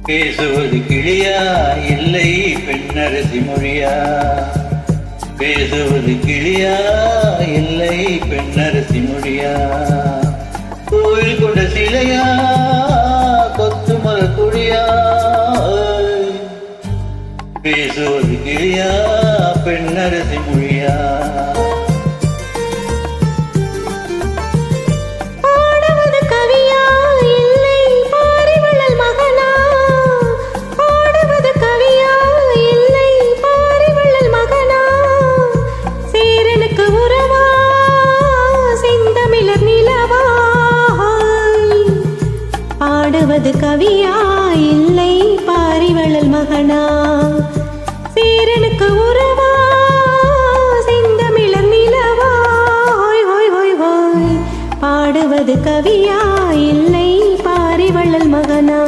பேசுவது கிளியா இல்லை பெண்ணரசி மொழியா? பேசுவது கிளியா இல்லை பெண்ணரசி மொழியா? கோயில் கொண்ட சிலையா கொத்து மர கொடியா? பேசுவது கிளியா பெண்ணரசி மொழியா? பாடுவது கவியா இல்லை பாரிவளல் மகனா? சேரனுக்கு உறவா செந்தமிழர் நிலவா? பாடுவது கவியா இல்லை பாரிவளல் மகனா?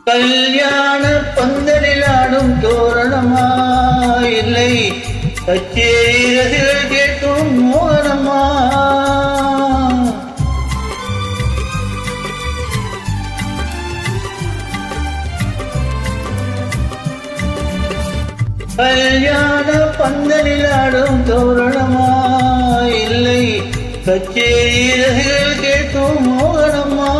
கல்யாண பந்தலில் ஆடும் தோரணமா இல்லை கச்சேரி ரசிகர்கள் கேட்கும் மோகனமா? கல்யாண பந்தலில் ஆடும் தோரணமா இல்லை கச்சேரி ரசிகர்கள் கேட்கும் மோகனமா?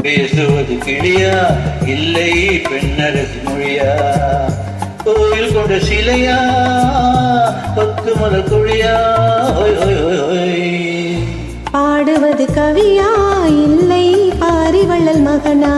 பேசுவது கிளியா இல்லை பெண்ணரசி மொழியா? கோயில் கொண்ட சிலையா பத்து மல கொழியா? பாடுவது கவியா இல்லை பாரிவளல் மகனா?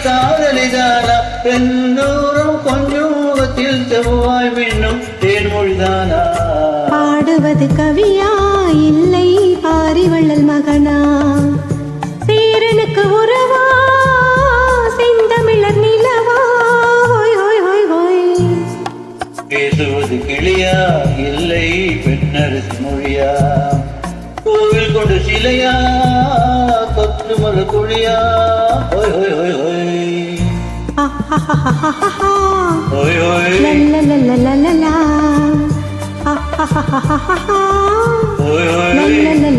காதலிதானா பெண்ணூரும் கொஞ்சம் முகத்தில் செவ்வாய் மின்னும் தேன்மொழிதானா? பாடுவது கவியா இல்லை பாரிவளல் மகனா? சேரனுக்கு உறவா செந்தமிழர் நிலவா? பேசுவது கிளியா இல்லை பெண்ணரசி மொழியா? கோவில் கொண்டு சிலையா கொத்து மல கொழியா? la